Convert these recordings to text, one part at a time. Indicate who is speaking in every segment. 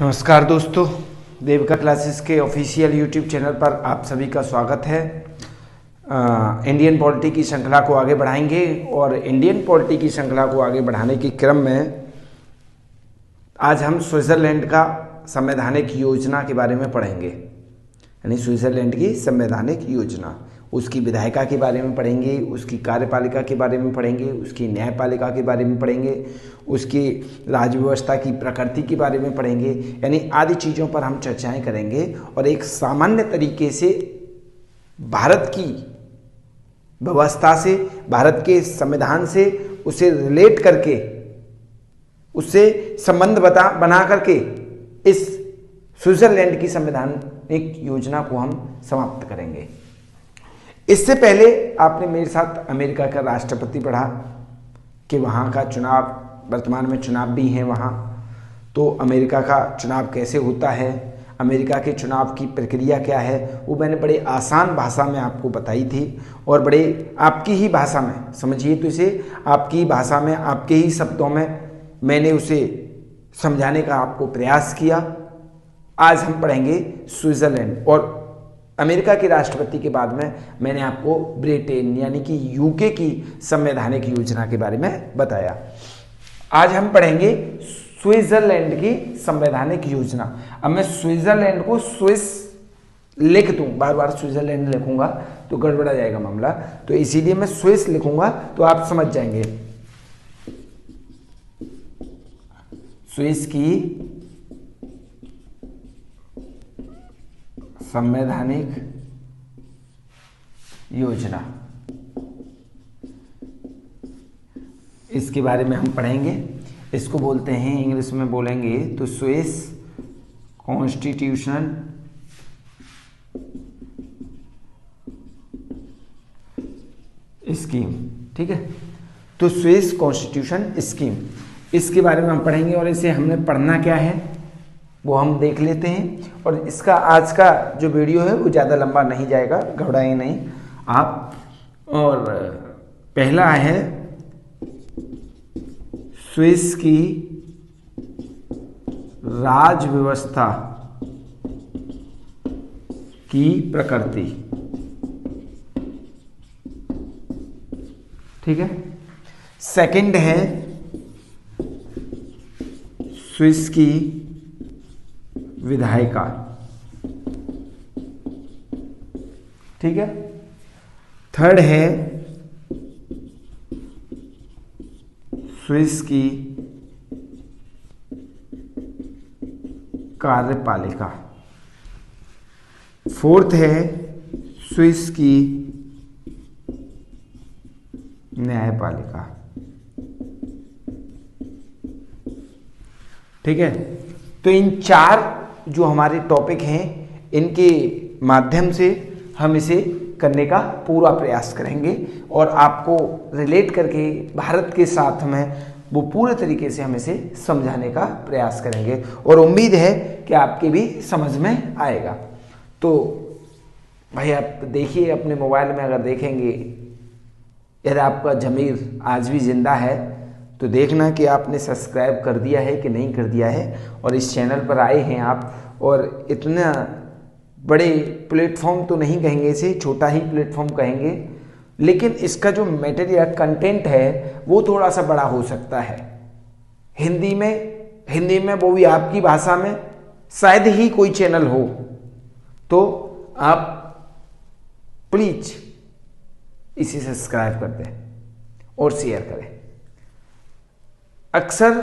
Speaker 1: नमस्कार दोस्तों, देविका क्लासेस के ऑफिशियल यूट्यूब चैनल पर आप सभी का स्वागत है। इंडियन पॉलिटी की श्रृंखला को आगे बढ़ाएंगे और इंडियन पॉलिटी की श्रृंखला को आगे बढ़ाने के क्रम में आज हम स्विट्ज़रलैंड का संवैधानिक योजना के बारे में पढ़ेंगे। यानी स्विट्ज़रलैंड की संवैधानिक योजना, उसकी विधायिका के बारे में पढ़ेंगे, उसकी कार्यपालिका के बारे में पढ़ेंगे, उसकी न्यायपालिका के बारे में पढ़ेंगे, उसकी राज्य व्यवस्था की प्रकृति के बारे में पढ़ेंगे। यानी आदि चीज़ों पर हम चर्चाएं करेंगे और एक सामान्य तरीके से भारत की व्यवस्था से, भारत के संविधान से उसे रिलेट करके, उससे संबंध बना करके इस स्विट्ज़रलैंड की संवैधानिक योजना को हम समाप्त करेंगे। इससे पहले आपने मेरे साथ अमेरिका का राष्ट्रपति पढ़ा कि वहाँ का चुनाव, वर्तमान में चुनाव भी हैं वहाँ, तो अमेरिका का चुनाव कैसे होता है, अमेरिका के चुनाव की प्रक्रिया क्या है, वो मैंने बड़े आसान भाषा में आपको बताई थी और बड़े आपकी ही भाषा में, समझिए तो इसे आपकी भाषा में, आपके ही शब्दों में मैंने उसे समझाने का आपको प्रयास किया। आज हम पढ़ेंगे स्विट्ज़रलैंड, और अमेरिका के राष्ट्रपति के बाद में मैंने आपको ब्रिटेन यानी कि यूके की संवैधानिक योजना के बारे में बताया। आज हम पढ़ेंगे स्विट्ज़रलैंड की संवैधानिक योजना। अब मैं स्विट्ज़रलैंड को स्विस लिख दूं, बार बार स्विट्ज़रलैंड लिखूंगा तो गड़बड़ा जाएगा मामला, तो इसीलिए मैं स्विस लिखूंगा तो आप समझ जाएंगे। स्विस की संवैधानिक योजना, इसके बारे में हम पढ़ेंगे। इसको बोलते हैं, इंग्लिश में बोलेंगे तो स्विस कॉन्स्टिट्यूशन स्कीम, ठीक है। तो स्विस कॉन्स्टिट्यूशन स्कीम, इसके बारे में हम पढ़ेंगे और इसे हमने पढ़ना क्या है वो हम देख लेते हैं। और इसका आज का जो वीडियो है वो ज़्यादा लंबा नहीं जाएगा, घबराएं नहीं आप। और पहला है स्विस की राज्य व्यवस्था की प्रकृति, ठीक है। सेकंड है स्विस की विधायिका, ठीक है। थर्ड है स्विस की कार्यपालिका। फोर्थ है स्विस की न्यायपालिका, ठीक है। तो इन चार जो हमारे टॉपिक हैं, इनके माध्यम से हम इसे करने का पूरा प्रयास करेंगे और आपको रिलेट करके भारत के साथ में वो पूरे तरीके से हम इसे समझाने का प्रयास करेंगे और उम्मीद है कि आपके भी समझ में आएगा। तो भाई आप देखिए, अपने मोबाइल में अगर देखेंगे, यदि आपका ज़मीर आज भी जिंदा है तो देखना कि आपने सब्सक्राइब कर दिया है कि नहीं कर दिया है, और इस चैनल पर आए हैं आप, और इतना बड़े प्लेटफॉर्म तो नहीं कहेंगे, इसे छोटा ही प्लेटफॉर्म कहेंगे, लेकिन इसका जो मटेरियल कंटेंट है वो थोड़ा सा बड़ा हो सकता है। हिंदी में वो भी आपकी भाषा में, शायद ही कोई चैनल हो, तो आप प्लीज इसे सब्सक्राइब कर दें और शेयर करें। अक्सर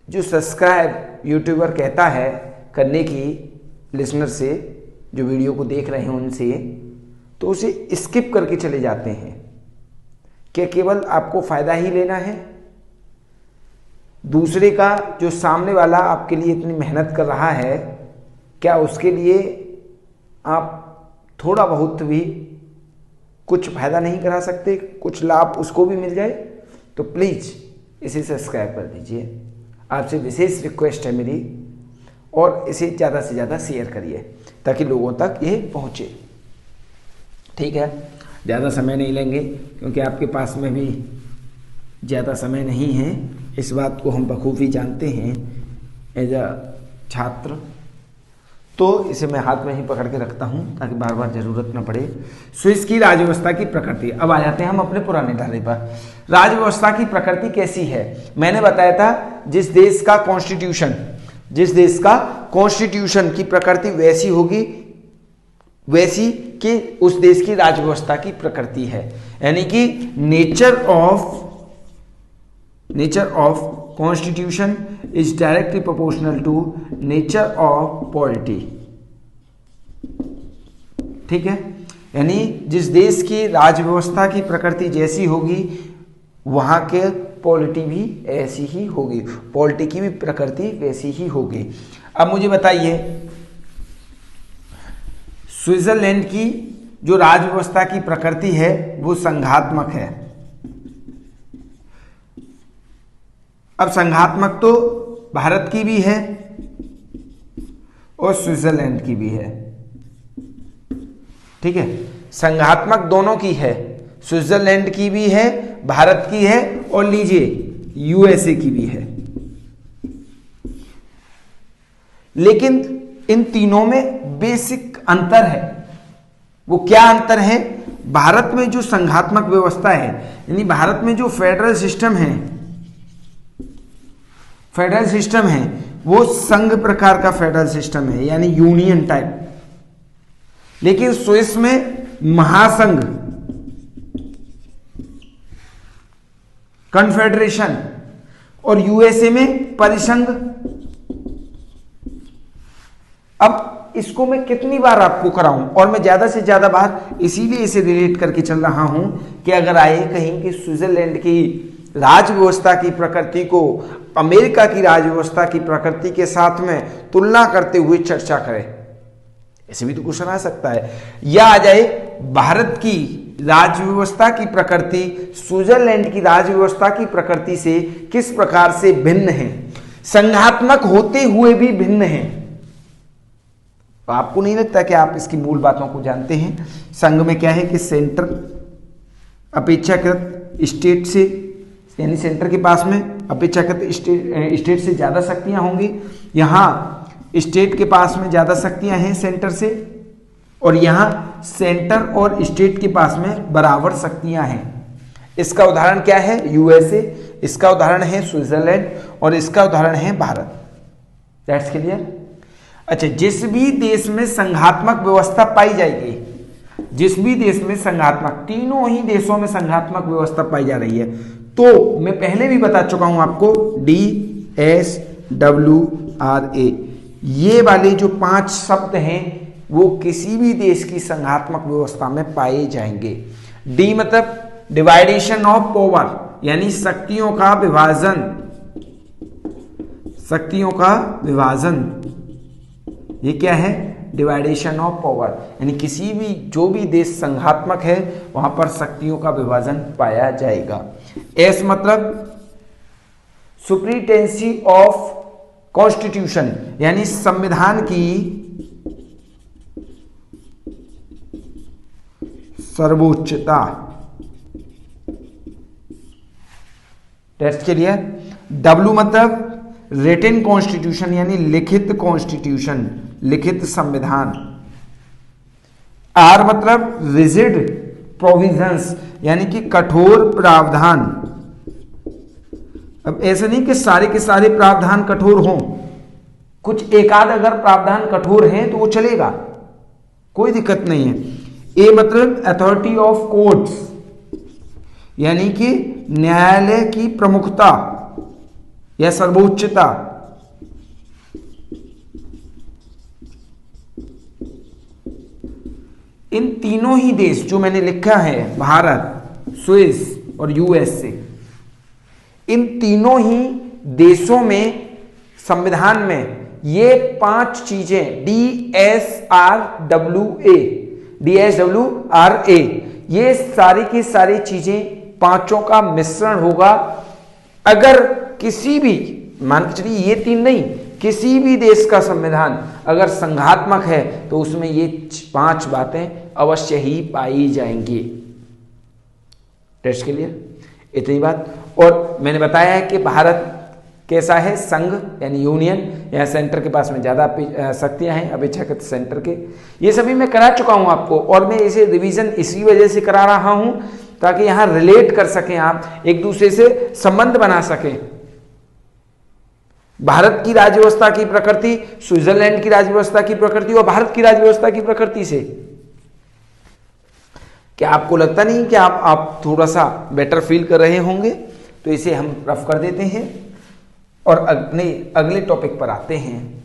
Speaker 1: जो सब्सक्राइब यूट्यूबर कहता है करने की लिसनर से, जो वीडियो को देख रहे हैं उनसे, तो उसे स्किप करके चले जाते हैं। क्या केवल आपको फ़ायदा ही लेना है? दूसरे का, जो सामने वाला आपके लिए इतनी मेहनत कर रहा है, क्या उसके लिए आप थोड़ा बहुत भी कुछ फ़ायदा नहीं करा सकते, कुछ लाभ उसको भी मिल जाए? तो प्लीज़ इसे सब्सक्राइब कर दीजिए, आपसे विशेष रिक्वेस्ट है मेरी, और इसे ज़्यादा से ज़्यादा शेयर करिए ताकि लोगों तक ये पहुँचे, ठीक है। ज़्यादा समय नहीं लेंगे क्योंकि आपके पास में भी ज़्यादा समय नहीं है, इस बात को हम बखूबी जानते हैं। एज अ छात्र, तो इसे मैं हाथ में ही पकड़ के रखता हूं ताकि बार बार जरूरत न पड़े। स्विस की राज्यव्यवस्था की प्रकृति। अब आ जाते हैं हम अपने पुराने ढारे पर। राज्यव्यवस्था की प्रकृति कैसी है? मैंने बताया था जिस देश का कॉन्स्टिट्यूशन की प्रकृति वैसी होगी, वैसी कि उस देश की राज्यव्यवस्था की प्रकृति है। यानी कि nature of constitution is directly proportional to nature of polity. ठीक है, यानी जिस देश की राज्यव्यवस्था की प्रकृति जैसी होगी वहां के पॉलिटी भी ऐसी ही होगी, पॉलिटी की भी प्रकृति वैसी ही होगी। अब मुझे बताइए, स्विट्जरलैंड की जो राज्यव्यवस्था की प्रकृति है वो संघात्मक है। अब संघात्मक तो भारत की भी है और स्विट्जरलैंड की भी है। ठीक है, संघात्मक दोनों की है, स्विट्जरलैंड की भी है, भारत की है और लीजिए यूएसए की भी है। लेकिन इन तीनों में बेसिक अंतर है। वो क्या अंतर है? भारत में जो संघात्मक व्यवस्था है, यानी भारत में जो फेडरल सिस्टम है वो संघ प्रकार का फेडरल सिस्टम है, यानी यूनियन टाइप। लेकिन स्विस में महासंघ, कन्फेडरेशन, और यूएसए में परिसंघ। अब इसको मैं कितनी बार आपको कराऊं, और मैं ज्यादा से ज्यादा बार इसीलिए इसे रिलेट करके चल रहा हूं कि अगर आए कहीं कि स्विट्जरलैंड की राज्यव्यवस्था की प्रकृति को अमेरिका की राज्यव्यवस्था की प्रकृति के साथ में तुलना करते हुए चर्चा करें, ऐसे भी तो क्वेश्चन आ सकता है। या आ जाए भारत की राज्यव्यवस्था की प्रकृति स्विट्जरलैंड की राज्यव्यवस्था की प्रकृति से किस प्रकार से भिन्न है, संघात्मक होते हुए भी भिन्न है। तो आपको नहीं लगता कि आप इसकी मूल बातों को जानते हैं? संघ में क्या है कि सेंटर अपेक्षाकृत स्टेट से, यानी सेंटर के पास में अपेक्षाकृत स्टेट से ज्यादा शक्तियां होंगी। यहां स्टेट के पास में ज्यादा शक्तियां हैं सेंटर से, और यहां सेंटर और स्टेट के पास में बराबर शक्तियां हैं। इसका उदाहरण क्या है? यूएसए, इसका उदाहरण है स्विट्जरलैंड, और इसका उदाहरण है भारत। That's clear. अच्छा, जिस भी देश में संघात्मक व्यवस्था पाई जाएगी, जिस भी देश में संघात्मक, तीनों ही देशों में संघात्मक व्यवस्था पाई जा रही है, तो मैं पहले भी बता चुका हूं आपको DSWRA, ये वाले जो 5 शब्द हैं वो किसी भी देश की संघात्मक व्यवस्था में पाए जाएंगे। डी मतलब डिवाइडेशन ऑफ पावर, यानी शक्तियों का विभाजन, ये क्या है? डिवाइडेशन ऑफ पावर, यानी किसी भी जो भी देश संघात्मक है वहां पर शक्तियों का विभाजन पाया जाएगा। एस मतलब सुप्रीटेंसी ऑफ कॉन्स्टिट्यूशन, यानी संविधान की सर्वोच्चता। टेस्ट के लिए डब्ल्यू मतलब रिटन कॉन्स्टिट्यूशन, यानी लिखित कॉन्स्टिट्यूशन, लिखित संविधान। आर मतलब रिजिड प्रोविजंस, यानी कि कठोर प्रावधान। अब ऐसा नहीं कि सारे के सारे प्रावधान कठोर हों, कुछ एकाध अगर प्रावधान कठोर हैं तो वो चलेगा, कोई दिक्कत नहीं है। ए मतलब अथॉरिटी ऑफ कोर्ट्स, यानी कि न्यायालय की प्रमुखता या सर्वोच्चता। इन तीनों ही देश जो मैंने लिखा है, भारत, स्विस और यूएसए, इन तीनों ही देशों में संविधान में ये 5 चीजें DSWRA, ये सारी की सारी चीजें पांचों का मिश्रण होगा। अगर किसी भी, मान के चलिए ये 3 नहीं, किसी भी देश का संविधान अगर संघात्मक है तो उसमें ये 5 बातें अवश्य ही पाई जाएंगी। टेस्ट के लिए इतनी बात। और मैंने बताया है कि भारत कैसा है, संघ यानी यूनियन, यहाँ सेंटर के पास में ज़्यादा शक्तियाँ हैं अपेक्षाकृत सेंटर के। ये सभी मैं करा चुका हूँ आपको, और मैं इसे रिवीजन इसी वजह से करा रहा हूँ ताकि यहाँ रिलेट कर सकें, आप एक दूसरे से संबंध बना सकें। भारत की राज्य व्यवस्था की प्रकृति स्विट्जरलैंड की राज्य व्यवस्था की प्रकृति और भारत की राज्य व्यवस्था की प्रकृति से क्या आपको लगता नहीं कि आप थोड़ा सा बेटर फील कर रहे होंगे? तो इसे हम रफ कर देते हैं और अपने अगले टॉपिक पर आते हैं।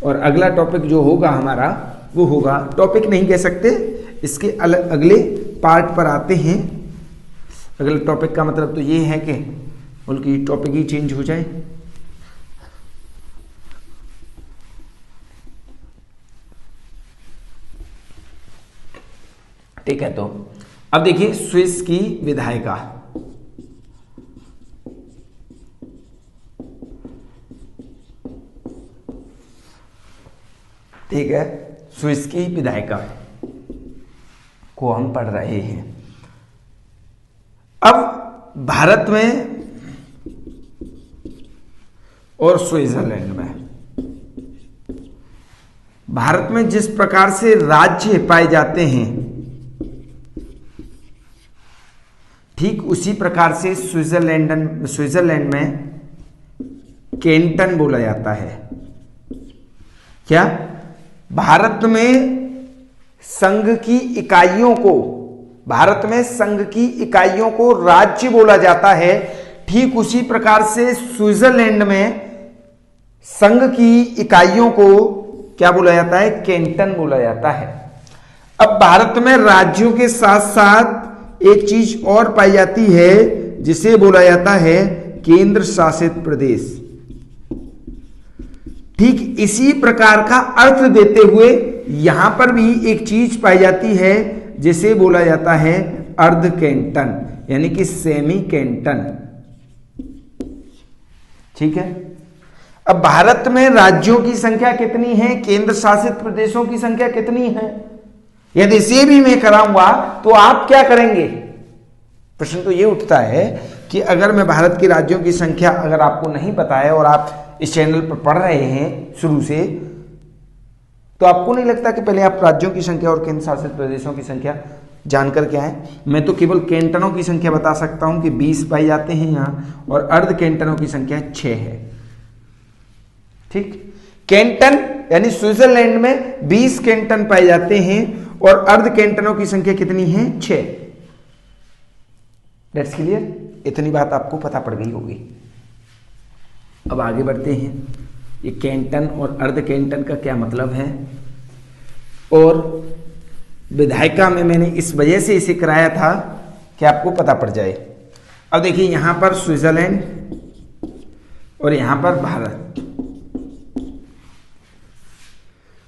Speaker 1: और अगला टॉपिक जो होगा हमारा वो होगा, टॉपिक नहीं कह सकते, इसके अगले पार्ट पर आते हैं। अगले टॉपिक का मतलब तो ये है कि बल्कि टॉपिक ही चेंज हो जाए। ठीक है, तो अब देखिए स्विस की विधायिका, ठीक है, स्विस की विधायिका को हम पढ़ रहे हैं। अब भारत में और स्विट्जरलैंड में, भारत में जिस प्रकार से राज्य पाए जाते हैं ठीक उसी प्रकार से स्विट्जरलैंड में कैंटन बोला जाता है। क्या? भारत में संघ की इकाइयों को राज्य बोला जाता है, ठीक उसी प्रकार से स्विट्जरलैंड में संघ की इकाइयों को क्या बोला जाता है? कैंटन बोला जाता है। अब भारत में राज्यों के साथ साथ एक चीज और पाई जाती है जिसे बोला जाता है केंद्र शासित प्रदेश। ठीक इसी प्रकार का अर्थ देते हुए यहां पर भी एक चीज पाई जाती है जिसे बोला जाता है अर्ध कैंटन, यानी कि सेमी कैंटन। ठीक है, अब भारत में राज्यों की संख्या कितनी है, केंद्र शासित प्रदेशों की संख्या कितनी है? यदि इसे भी मैं कराऊंगा तो आप क्या करेंगे? प्रश्न तो ये उठता है कि अगर मैं भारत के राज्यों की संख्या अगर आपको नहीं पता है और आप इस चैनल पर पढ़ रहे हैं शुरू से, तो आपको नहीं लगता कि पहले आप राज्यों की संख्या और केंद्र शासित प्रदेशों की संख्या जानकर के आए? मैं तो केवल कैंटनों की संख्या बता सकता हूं कि 20 पाए जाते हैं यहां, और अर्ध कैंटनों की संख्या 6 है। ठीक, कैंटन यानी स्विट्जरलैंड में 20 कैंटन पाए जाते हैं और अर्ध कैंटनों की संख्या कितनी है? 6। That's clear? इतनी बात आपको पता पड़ गई होगी। अब आगे बढ़ते हैं, ये कैंटन और अर्ध कैंटन का क्या मतलब है, और विधायिका में मैंने इस वजह से इसे कराया था कि आपको पता पड़ जाए। अब देखिए यहां पर स्विट्जरलैंड और यहां पर भारत।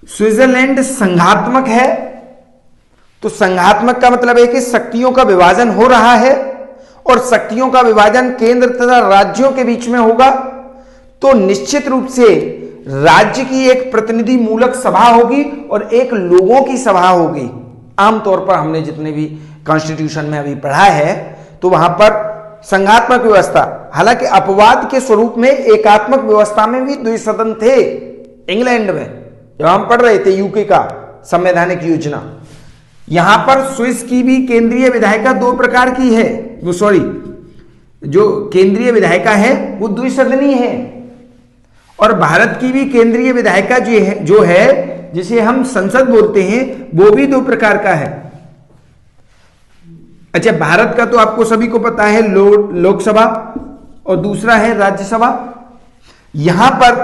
Speaker 1: स्विट्जरलैंड संघात्मक है, तो संघात्मक का मतलब है कि शक्तियों का विभाजन हो रहा है, और शक्तियों का विभाजन केंद्र तथा राज्यों के बीच में होगा, तो निश्चित रूप से राज्य की एक प्रतिनिधि मूलक सभा होगी और एक लोगों की सभा होगी। आमतौर पर हमने जितने भी कॉन्स्टिट्यूशन में अभी पढ़ा है तो वहां पर संघात्मक व्यवस्था, हालांकि अपवाद के स्वरूप में एकात्मक व्यवस्था में भी द्विसदन थे इंग्लैंड में, जब हम पढ़ रहे थे यूके का संवैधानिक योजना। यहां पर स्विस की भी केंद्रीय विधायिका 2 प्रकार की है, जो केंद्रीय विधायिका है वो द्विसदनीय है, और भारत की भी केंद्रीय विधायिका जो है जिसे हम संसद बोलते हैं वो भी 2 प्रकार का है। अच्छा, भारत का तो आपको सभी को पता है लोकसभा और दूसरा है राज्यसभा। यहां पर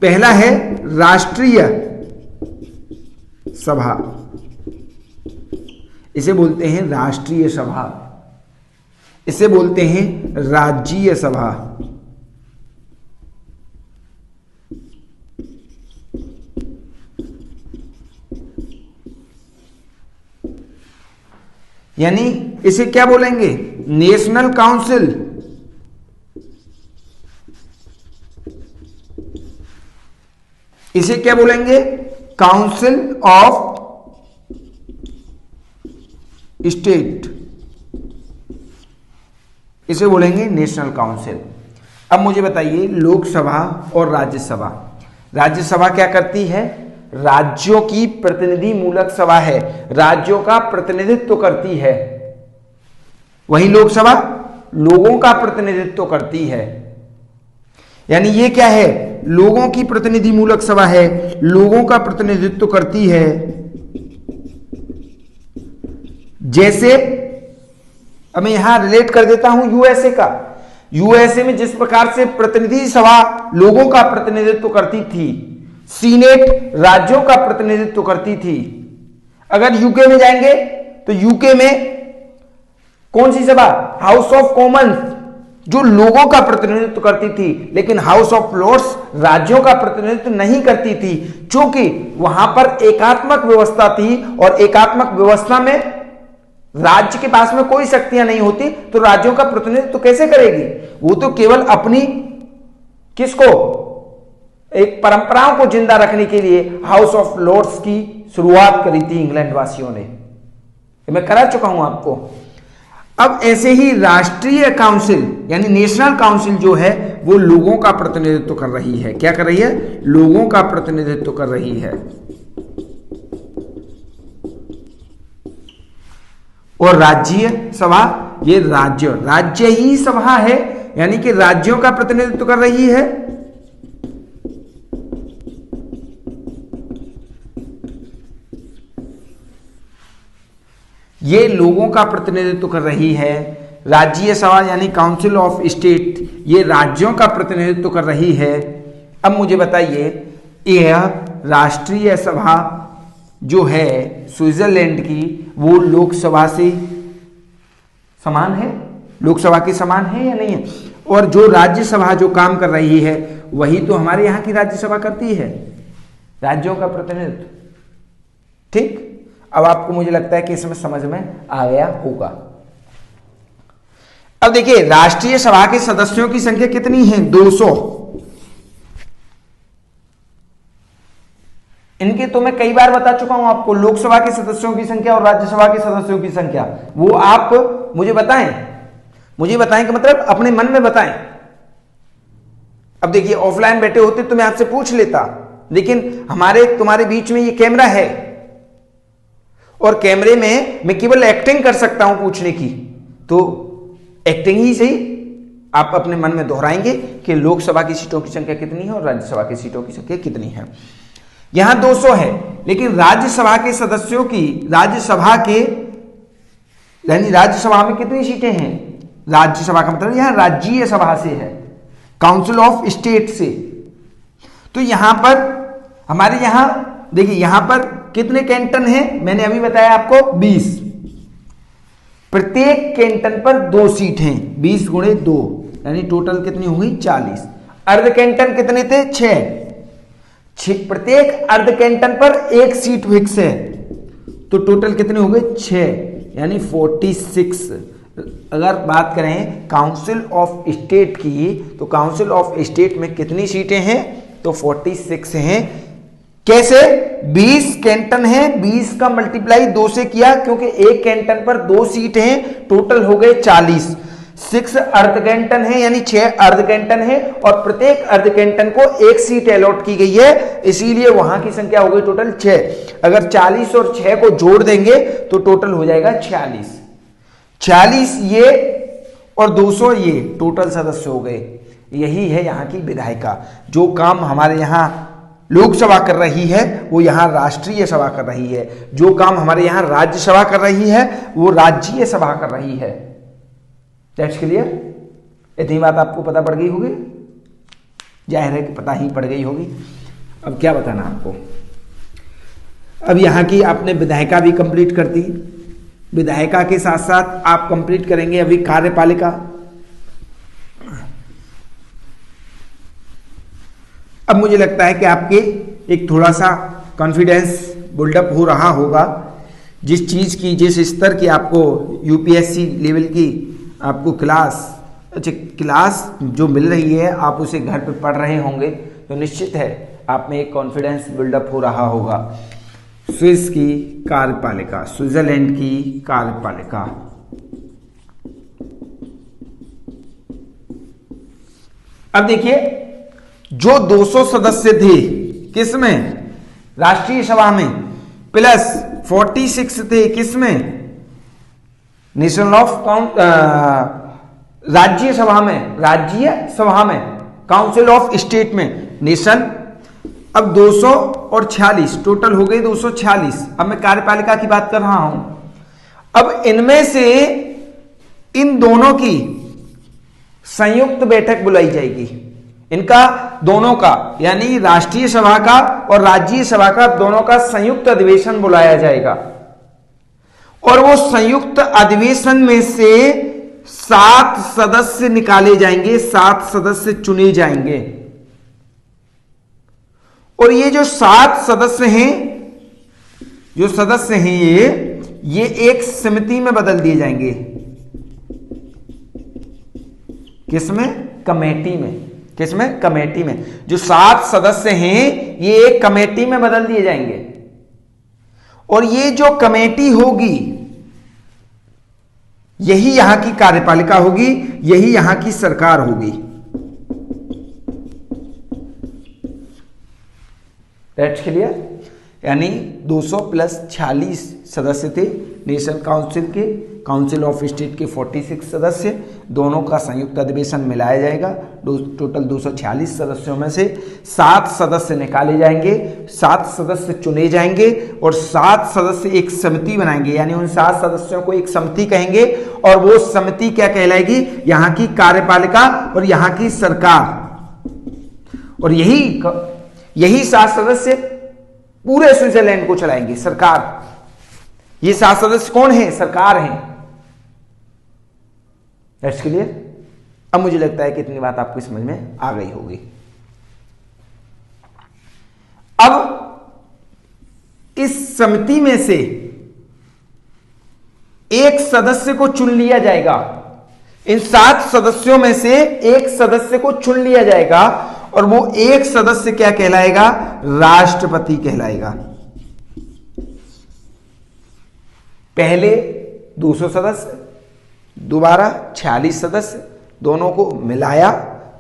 Speaker 1: पहला है राष्ट्रीय सभा, इसे बोलते हैं राष्ट्रीय सभा, इसे बोलते हैं राज्यीय सभा। यानी इसे क्या बोलेंगे? National council. इसे क्या बोलेंगे? Council of state. इसे बोलेंगे नेशनल काउंसिल। अब मुझे बताइए लोकसभा और राज्यसभा। राज्यसभा क्या करती है? राज्यों की प्रतिनिधि मूलक सभा है, राज्यों का प्रतिनिधित्व करती है। वही लोकसभा लोगों का प्रतिनिधित्व करती है। यानी ये क्या है? लोगों की प्रतिनिधि मूलक सभा है, लोगों का प्रतिनिधित्व करती है। जैसे अब मैं यहां रिलेट कर देता हूं यूएसए का। यूएसए में जिस प्रकार से प्रतिनिधि सभा लोगों का प्रतिनिधित्व करती थी, सीनेट राज्यों का प्रतिनिधित्व करती थी। अगर यूके में जाएंगे तो यूके में कौन सी सभा? हाउस ऑफ कॉमन्स, जो लोगों का प्रतिनिधित्व करती थी, लेकिन हाउस ऑफ लॉर्ड्स राज्यों का प्रतिनिधित्व नहीं करती थी, क्योंकि वहां पर एकात्मक व्यवस्था थी और एकात्मक व्यवस्था में राज्य के पास में कोई शक्तियां नहीं होती, तो राज्यों का प्रतिनिधित्व कैसे करेगी? वो तो केवल अपनी किसको? एक परंपराओं को जिंदा रखने के लिए हाउस ऑफ लॉर्ड्स की शुरुआत करी थी इंग्लैंड वासियों ने। मैं करा चुका हूं आपको। अब ऐसे ही राष्ट्रीय काउंसिल यानी नेशनल काउंसिल जो है वो लोगों का प्रतिनिधित्व कर रही है। क्या कर रही है? लोगों का प्रतिनिधित्व कर रही है। और राज्य सभा, ये राज्य ही सभा है, यानी कि राज्यों का प्रतिनिधित्व कर रही है। ये लोगों का प्रतिनिधित्व कर रही है। राज्य सभा यानी काउंसिल ऑफ स्टेट, ये राज्यों का प्रतिनिधित्व कर रही है। अब मुझे बताइए, यह राष्ट्रीय सभा जो है स्विट्जरलैंड की, वो लोकसभा से समान है? लोकसभा के समान है या नहीं है? और जो राज्यसभा जो काम कर रही है वही तो हमारे यहाँ की राज्यसभा करती है, राज्यों का प्रतिनिधित्व। ठीक, अब आपको मुझे लगता है कि इसमें समझ में आ गया होगा। अब देखिए राष्ट्रीय सभा के सदस्यों की संख्या कितनी है? 200। इनके तो मैं कई बार बता चुका हूं आपको, लोकसभा के सदस्यों की संख्या और राज्यसभा के सदस्यों की संख्या, वो आप मुझे बताएं कि मतलब अपने मन में बताएं। अब देखिए ऑफलाइन बैठे होते तो मैं आपसे पूछ लेता, लेकिन हमारे तुम्हारे बीच में ये कैमरा है और कैमरे में मैं केवल एक्टिंग कर सकता हूं पूछने की, तो एक्टिंग ही सही आप अपने मन में दोहराएंगे कि लोकसभा की सीटों की संख्या कितनी है और राज्यसभा की सीटों की संख्या कितनी है। यहां 200 है, लेकिन राज्यसभा के सदस्यों की, राज्यसभा में कितनी सीटें हैं? राज्यसभा का मतलब यहां राज्यीय सभा से है, काउंसिल ऑफ स्टेट से। तो यहां पर हमारे यहां देखिए, यहां पर कितने कैंटन हैं? मैंने अभी बताया आपको 20। प्रत्येक कैंटन पर 2 सीट हैं, 20 गुणे 2 यानी टोटल कितनी होगी? 40। अर्ध कैंटन कितने थे? 6। प्रत्येक अर्ध कैंटन पर 1 सीट फिक्स है, तो टोटल कितने हो गए? 6 यानी 46। अगर बात करें काउंसिल ऑफ स्टेट की, तो काउंसिल ऑफ स्टेट में कितनी सीटें हैं? तो 46 हैं। कैसे? 20 कैंटन है, 20 का मल्टीप्लाई 2 से किया, क्योंकि एक कैंटन पर 2 सीट हैं, टोटल हो गए 40। 6 अर्ध कैंटन है यानी 6 अर्ध कैंटन है, और प्रत्येक अर्ध कैंटन को 1 सीट अलॉट की गई है, इसीलिए वहां की संख्या हो गई टोटल 6। अगर 40 और 6 को जोड़ देंगे तो टोटल हो जाएगा 46। 40 ये और 200 ये टोटल सदस्य हो गए। यही है यहाँ की विधायिका। जो काम हमारे यहाँ लोकसभा कर रही है वो यहाँ राष्ट्रीय सभा कर रही है, जो काम हमारे यहाँ राज्यसभा कर रही है वो राज्यीय सभा कर रही है। That's clear? इतनी बात आपको पता पड़ गई होगी, जाहिर है कि पता ही पड़ गई होगी। अब क्या बताना आपको। अब यहाँ की आपने विधायिका भी कंप्लीट कर दी, विधायिका के साथ साथ आप कंप्लीट करेंगे अभी कार्यपालिका। अब मुझे लगता है कि आपके एक थोड़ा सा कॉन्फिडेंस बिल्डअप हो रहा होगा, जिस चीज़ की, जिस स्तर की आपको यूपीएससी लेवल की आपको क्लास जो मिल रही है, आप उसे घर पे पढ़ रहे होंगे, तो निश्चित है आप में एक कॉन्फिडेंस बिल्डअप हो रहा होगा। स्विस की कार्यपालिका, स्विट्जरलैंड की कार्यपालिका, अब देखिए, जो 200 सदस्य थे किसमें, राष्ट्रीय सभा में, प्लस 46 थे किसमें, नेशनल ऑफ राज्य सभा में, काउंसिल ऑफ स्टेट में, नेशन। अब 200 और 46 टोटल हो गए 246। अब मैं कार्यपालिका की बात कर रहा हूं। अब इनमें से इन दोनों की संयुक्त बैठक बुलाई जाएगी, इनका दोनों का, यानी राष्ट्रीय सभा का और राज्य सभा का दोनों का संयुक्त अधिवेशन बुलाया जाएगा। और वो संयुक्त अधिवेशन में से 7 सदस्य निकाले जाएंगे, 7 सदस्य चुने जाएंगे। और ये जो 7 सदस्य हैं, ये एक समिति में बदल दिए जाएंगे। किसमें, कमेटी में। किसमें, कमेटी में। जो 7 सदस्य हैं ये एक कमेटी में बदल दिए जाएंगे। और ये जो कमेटी होगी यही यहां की कार्यपालिका होगी, यही यहां की सरकार होगी। That's clear. यानी 200 प्लस 46 सदस्य थे नेशनल काउंसिल के, काउंसिल ऑफ स्टेट के 46 सदस्य, दोनों का संयुक्त अधिवेशन मिलाया जाएगा। टोटल 246 सदस्यों में से 7 सदस्य निकाले जाएंगे, 7 सदस्य चुने जाएंगे और 7 सदस्य एक समिति बनाएंगे, यानी उन 7 सदस्यों को एक समिति कहेंगे। और वो समिति क्या कहलाएगी, यहां की कार्यपालिका और यहां की सरकार। और यही 7 सदस्य पूरे स्विट्जरलैंड को चलाएंगे, सरकार। ये 7 सदस्य कौन है, सरकार है। That's clear. अब मुझे लगता है कि इतनी बात आपको समझ में आ गई होगी। अब इस समिति में से एक सदस्य को चुन लिया जाएगा। इन 7 सदस्यों में से एक सदस्य को चुन लिया जाएगा और वो एक सदस्य क्या कहलाएगा, राष्ट्रपति कहलाएगा। पहले 200 सदस्य, दोबारा 46 सदस्य, दोनों को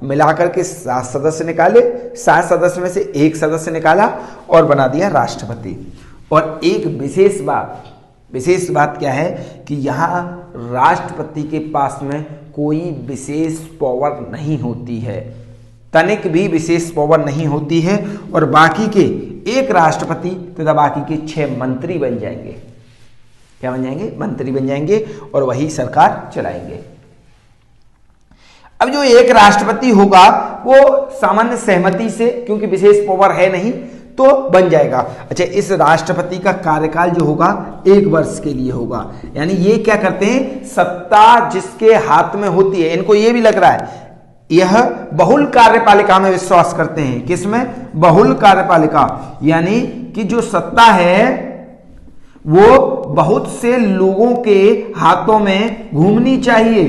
Speaker 1: मिलाकर के 7 सदस्य निकाले, 7 सदस्य में से एक सदस्य निकाला और बना दिया राष्ट्रपति। और एक विशेष बात क्या है कि यहां राष्ट्रपति के पास में कोई विशेष पावर नहीं होती है, तनिक भी विशेष पावर नहीं होती है। और बाकी के एक राष्ट्रपति तथा बाकी के 6 मंत्री बन जाएंगे। क्या बन जाएंगे, मंत्री बन जाएंगे और वही सरकार चलाएंगे। अब जो एक राष्ट्रपति होगा वो सामान्य सहमति से, क्योंकि विशेष पावर है नहीं, तो बन जाएगा। अच्छा, इस राष्ट्रपति का कार्यकाल जो होगा 1 वर्ष के लिए होगा। यानी ये क्या करते हैं, सत्ता जिसके हाथ में होती है, इनको ये भी लग रहा है यह बहुल कार्यपालिका में विश्वास करते हैं। किसमें, बहुल कार्यपालिका, यानी कि जो सत्ता है वो बहुत से लोगों के हाथों में घूमनी चाहिए।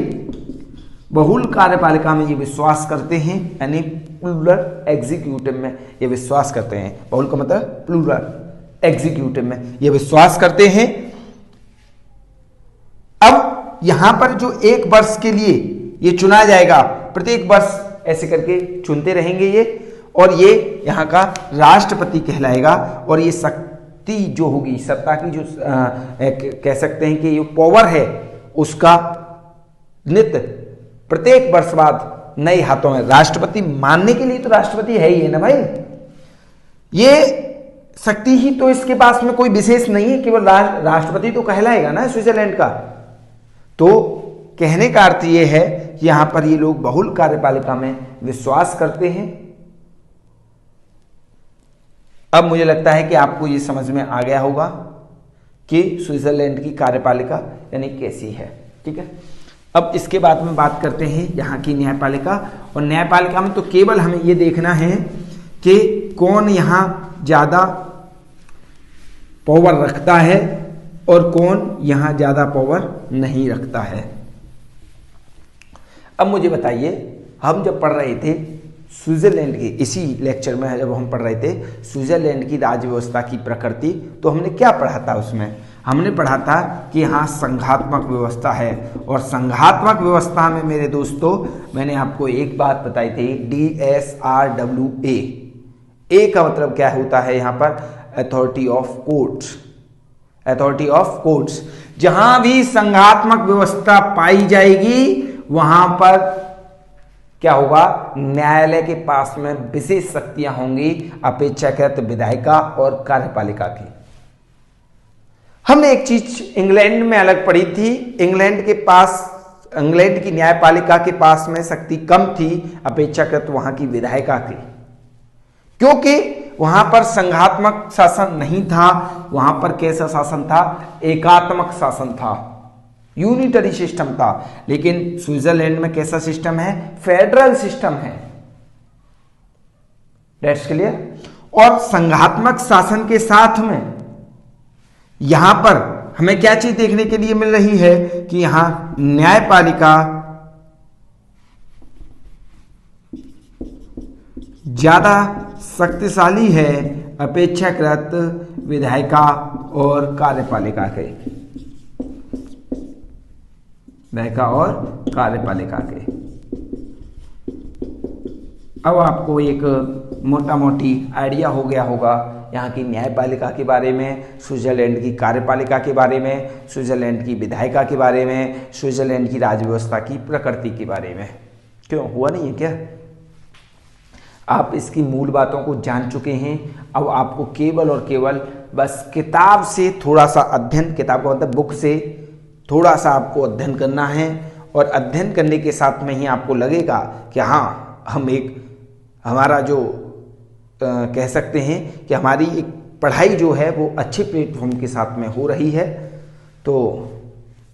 Speaker 1: बहुल कार्यपालिका में ये विश्वास करते हैं, यानी प्लूरल एग्जीक्यूटिव में ये विश्वास करते हैं। बहुल का मतलब प्लूरल, एग्जीक्यूटिव में ये विश्वास करते हैं। अब यहां पर जो 1 वर्ष के लिए ये चुना जाएगा, प्रत्येक वर्ष ऐसे करके चुनते रहेंगे ये, और ये यहाँ का राष्ट्रपति कहलाएगा। और ये शक्ति जो होगी, सत्ता की जो कह सकते हैं कि ये पावर है, उसका नित्य प्रत्येक वर्ष बाद नए हाथों में, राष्ट्रपति मानने के लिए तो राष्ट्रपति है ही है ना भाई, ये शक्ति ही तो इसके पास में कोई विशेष नहीं है, केवल राष्ट्रपति तो कहलाएगा ना स्विट्जरलैंड का। तो कहने का अर्थ ये है कि यहां पर ये लोग बहुल कार्यपालिका में विश्वास करते हैं। अब मुझे लगता है कि आपको ये समझ में आ गया होगा कि स्विट्जरलैंड की कार्यपालिका यानी कैसी है। ठीक है, अब इसके बाद में बात करते हैं यहाँ की न्यायपालिका। और न्यायपालिका में तो केवल हमें ये देखना है कि कौन यहाँ ज़्यादा पावर रखता है और कौन यहाँ ज़्यादा पावर नहीं रखता है। अब मुझे बताइए, हम जब पढ़ रहे थे स्विट्जरलैंड की, इसी लेक्चर में जब हम पढ़ रहे थे स्विट्जरलैंड की राज्य व्यवस्था की प्रकृति, तो हमने क्या पढ़ा था उसमें? हमने पढ़ा था कि यहाँ संघात्मक व्यवस्था है, और संघात्मक व्यवस्था में मेरे दोस्तों मैंने आपको एक बात बताई थी, DSRWA। ए का मतलब क्या होता है यहाँ पर? Authority of courts. Authority of courts, जहां भी संघात्मक व्यवस्था पाई जाएगी वहां पर क्या होगा? न्यायालय के पास में विशेष शक्तियां होंगी अपेक्षाकृत विधायिका और कार्यपालिका की। हमने एक चीज इंग्लैंड में अलग पढ़ी थी, इंग्लैंड की न्यायपालिका के पास में शक्ति कम थी अपेक्षाकृत वहां की विधायिका की, क्योंकि वहां पर संघात्मक शासन नहीं था। वहां पर कैसा शासन था? एकात्मक शासन था, यूनिटरी सिस्टम था। लेकिन स्विट्जरलैंड में कैसा सिस्टम है? फेडरल सिस्टम है। That's clear. और संघात्मक शासन के साथ में यहां पर हमें क्या चीज देखने के लिए मिल रही है कि यहां न्यायपालिका ज्यादा शक्तिशाली है अपेक्षाकृत विधायिका और कार्यपालिका के, विधायिका और कार्यपालिका के। अब आपको एक मोटा मोटी आइडिया हो गया होगा यहाँ की न्यायपालिका के बारे में, स्विट्जरलैंड की कार्यपालिका के बारे में, स्विट्जरलैंड की विधायिका के बारे में, स्विट्जरलैंड की राज्य व्यवस्था की प्रकृति के बारे में। क्यों, हुआ नहीं है क्या? आप इसकी मूल बातों को जान चुके हैं। अब आपको केवल और केवल बस किताब से थोड़ा सा अध्ययन, किताब का मतलब बुक से थोड़ा सा आपको अध्ययन करना है, और अध्ययन करने के साथ में ही आपको लगेगा कि हाँ, हम एक हमारा जो कह सकते हैं कि हमारी एक पढ़ाई जो है वो अच्छे प्लेटफॉर्म के साथ में हो रही है। तो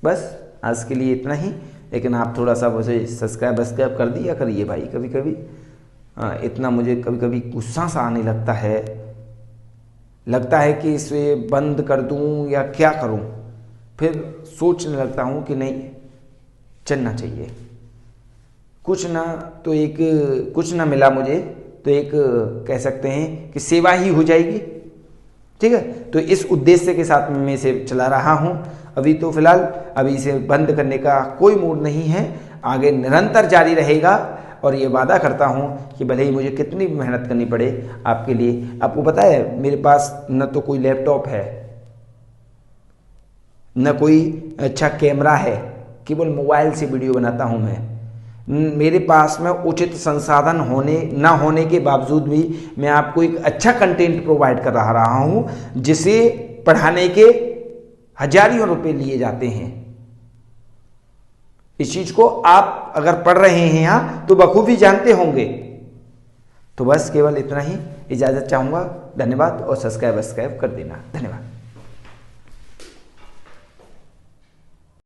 Speaker 1: बस आज के लिए इतना ही, लेकिन आप थोड़ा सा मुझे सब्सक्राइब कर दिया करिए भाई। कभी कभी इतना मुझे कभी कभी गुस्सा सा आने लगता है कि इसे बंद कर दूं या क्या करूं। फिर सोचने लगता हूं कि नहीं, चलना चाहिए। कुछ ना मिला मुझे तो एक कह सकते हैं कि सेवा ही हो जाएगी। ठीक है, तो इस उद्देश्य के साथ में मैं इसे चला रहा हूं। अभी तो फिलहाल अभी इसे बंद करने का कोई मूड नहीं है, आगे निरंतर जारी रहेगा। और ये वादा करता हूँ कि भले ही मुझे कितनी मेहनत करनी पड़े आपके लिए। आपको पता है मेरे पास न तो कोई लैपटॉप है, न कोई अच्छा कैमरा है, केवल मोबाइल से वीडियो बनाता हूँ मैं। मेरे पास में उचित संसाधन न होने के बावजूद भी मैं आपको एक अच्छा कंटेंट प्रोवाइड कर रहा हूँ, जिसे पढ़ाने के हजारों रुपए लिए जाते हैं। इस चीज को आप अगर पढ़ रहे हैं यहाँ तो बखूबी जानते होंगे। तो बस केवल इतना ही इजाजत चाहूंगा। धन्यवाद, और सब्सक्राइब कर देना। धन्यवाद।